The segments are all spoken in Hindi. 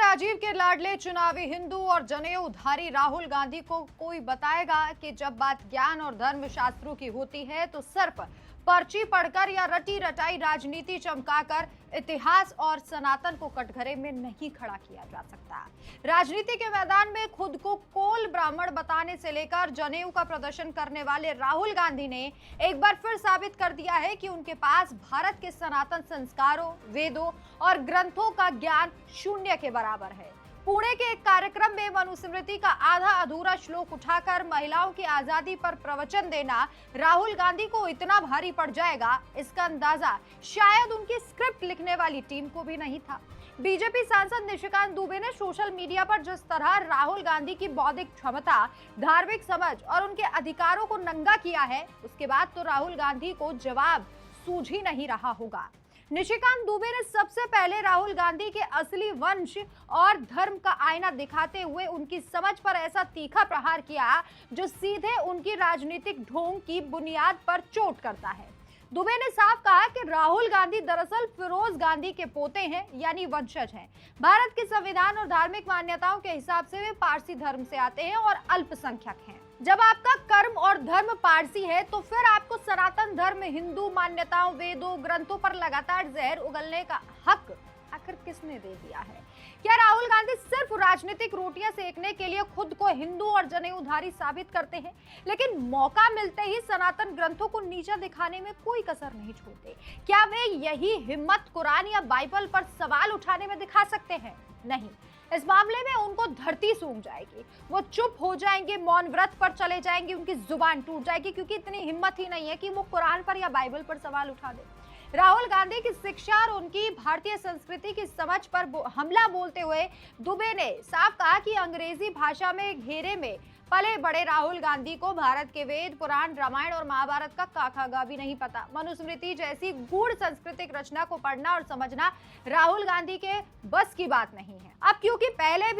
राजीव के लाडले चुनावी हिंदू और जनेऊधारी राहुल गांधी को कोई बताएगा कि जब बात ज्ञान और धर्म शास्त्रों की होती है तो सिर्फ पर्ची पढ़कर या रटी रटाई राजनीति चमकाकर इतिहास और सनातन को कटघरे में नहीं खड़ा किया जा सकता। राजनीति के मैदान में खुद को कोल ब्राह्मण बताने से लेकर जनेऊ का प्रदर्शन करने वाले राहुल गांधी ने एक बार फिर साबित कर दिया है कि उनके पास भारत के सनातन संस्कारों, वेदों और ग्रंथों का ज्ञान शून्य के बराबर है। पुणे के एक कार्यक्रम में मनुस्मृति का आधा अधूरा श्लोक उठाकर महिलाओं की आजादी पर प्रवचन देना राहुल गांधी को इतना भारी पड़ जाएगा, इसका अंदाजा शायद उनकी स्क्रिप्ट लिखने वाली टीम को भी नहीं था। बीजेपी सांसद निशिकांत दुबे ने सोशल मीडिया पर जिस तरह राहुल गांधी की बौद्धिक क्षमता, धार्मिक समझ और उनके अधिकारों को नंगा किया है, उसके बाद तो राहुल गांधी को जवाब सूझ ही नहीं रहा होगा। निशिकांत दुबे ने सबसे पहले राहुल गांधी के असली वंश और धर्म का आईना दिखाते हुए उनकी समझ पर ऐसा तीखा प्रहार किया जो सीधे उनकी राजनीतिक ढोंग की बुनियाद पर चोट करता है। दुबे ने साफ कहा कि राहुल गांधी दरअसल फिरोज गांधी के पोते हैं, यानी वंशज हैं। भारत के संविधान और धार्मिक मान्यताओं के हिसाब से वे पारसी धर्म से आते हैं और अल्पसंख्यक हैं। जब आपका कर्म और धर्म पारसी है तो फिर आपको सनातन धर्म, हिंदू मान्यताओं, वेदों, ग्रंथों पर लगातार जहर उगलने का हक आखिर किसने दे दिया है? क्या राहुल गांधी सिर्फ राजनीतिक रोटियां सेकने के लिए खुद को हिंदू और जनेऊधारी साबित करते हैं, लेकिन मौका मिलते ही सनातन ग्रंथों को नीचा दिखाने में कोई कसर नहीं छोड़ते? क्या वे यही हिम्मत कुरान या बाइबल पर सवाल उठाने में दिखा सकते हैं? नहीं, इस मामले में उनको धरती सूंघ जाएगी। वो चुप हो जाएंगे, मौन व्रत पर चले जाएंगे, उनकी जुबान टूट जाएगी, क्योंकि इतनी हिम्मत ही नहीं है कि वो कुरान पर या बाइबल पर सवाल उठा दे। राहुल गांधी की शिक्षा और उनकी भारतीय संस्कृति की समझ पर हमला बोलते हुए दुबे ने साफ कहा कि अंग्रेजी भाषा में घेरे में पले बड़े राहुल गांधी को भारत के वेद, पुराण, रामायण और महाभारत का काका भी नहीं पता। मनुस्मृति जैसी गूढ़ सांस्कृतिक रचना को पढ़ना और समझना राहुल गांधी के बस की बात नहीं है। अब क्योंकि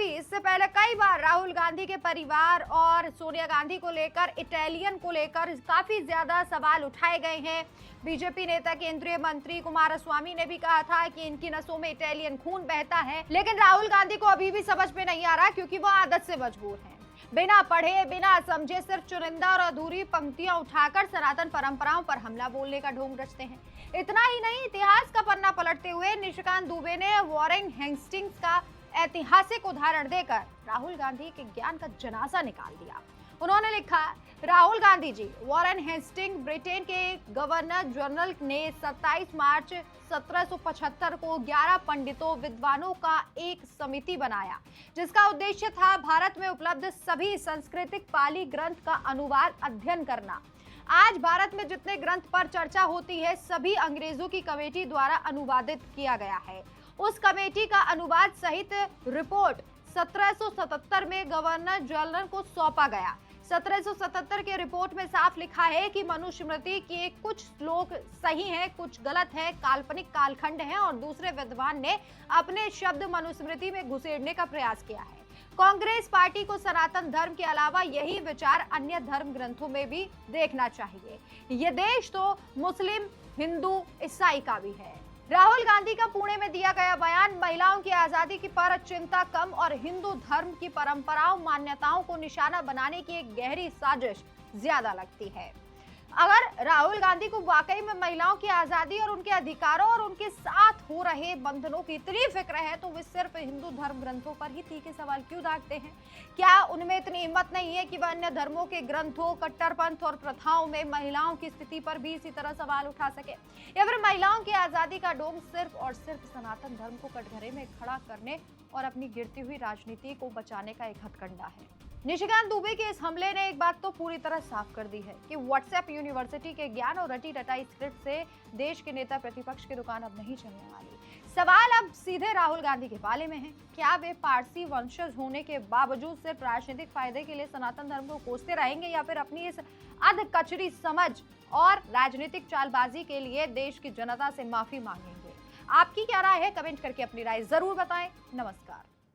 इससे पहले कई बार राहुल गांधी के परिवार और सोनिया गांधी को लेकर, इटालियन को लेकर काफी ज्यादा सवाल उठाए गए हैं। बीजेपी नेता केंद्रीय मंत्री कुमारस्वामी ने भी कहा था कि इनकी नसों में इटालियन खून बहता है, लेकिन राहुल गांधी को अभी भी समझ में नहीं आ रहा, क्योंकि वो आदत से मजबूर हैं। बिना पढ़े, बिना समझे सिर्फ चुनिंदा और अधूरी पंक्तियां उठाकर सनातन परंपराओं पर हमला बोलने का ढोंग रचते हैं। इतना ही नहीं, इतिहास का पन्ना पलटते हुए निशिकांत दुबे ने वॉरेन हेस्टिंग्स का ऐतिहासिक उदाहरण देकर राहुल गांधी के ज्ञान का जनाजा निकाल दिया। उन्होंने लिखा, Rahul Gandhi ji, Warren Hasting Britain के गवर्नर जनरल ने 27 मार्च 1775 को 11 पंडितों, विद्वानों का एक समिति बनाया, जिसका उद्देश्य था भारत में उपलब्ध सभी सांस्कृतिक पाली ग्रंथ का अनुवाद अध्ययन करना। आज भारत में जितने ग्रंथ पर चर्चा होती है, सभी अंग्रेजों की कमेटी द्वारा अनुवादित किया गया है। उस कमेटी का अनुवाद सहित रिपोर्ट 1777 में गवर्नर जनरल को सौंपा गया। 1777 के रिपोर्ट में साफ लिखा है कि मनुस्मृति के कुछ श्लोक सही हैं, कुछ गलत हैं, काल्पनिक कालखंड हैं और दूसरे विद्वान ने अपने शब्द मनुस्मृति में घुसेड़ने का प्रयास किया है। कांग्रेस पार्टी को सनातन धर्म के अलावा यही विचार अन्य धर्म ग्रंथों में भी देखना चाहिए। ये देश तो मुस्लिम, हिंदू, ईसाई का भी है। राहुल गांधी का पुणे में दिया गया बयान महिलाओं की आजादी की पर चिंता कम और हिंदू धर्म की परंपराओं, मान्यताओं को निशाना बनाने की एक गहरी साजिश ज्यादा लगती है। अगर राहुल गांधी को वाकई में महिलाओं की आजादी और उनके अधिकारों और उनके साथ हो रहे बंधनों की इतनी फिक्र है, तो वे सिर्फ हिंदू धर्म ग्रंथों पर ही तीखे सवाल क्यों दागते हैं? क्या उनमें इतनी हिम्मत नहीं है कि वह अन्य धर्मों के ग्रंथों, कट्टरपंथ और प्रथाओं में महिलाओं की स्थिति पर भी इसी तरह सवाल उठा सके? या फिर महिलाओं की आजादी का डोंग सिर्फ और सिर्फ सनातन धर्म को कटघरे में खड़ा करने और अपनी गिरती हुई राजनीति को बचाने का एक हथकंडा है? निशिकांत दुबे के इस हमले ने एक बात तो पूरी तरह साफ कर दी है कि व्हाट्सएप यूनिवर्सिटी के ज्ञान और रटी रटाई स्क्रिप्ट से देश के नेता प्रतिपक्ष की दुकान अब नहीं चलने वाली। सवाल अब सीधे राहुल गांधी के बाले में है। क्या वे पारसी वंशज होने के बावजूद सिर्फ राजनीतिक फायदे के लिए सनातन धर्म को कोसते रहेंगे, या फिर अपनी इस अधकचरी समझ और राजनीतिक चालबाजी के लिए देश की जनता से माफी मांगेंगे? आपकी क्या राय है? कमेंट करके अपनी राय जरूर बताएं। नमस्कार।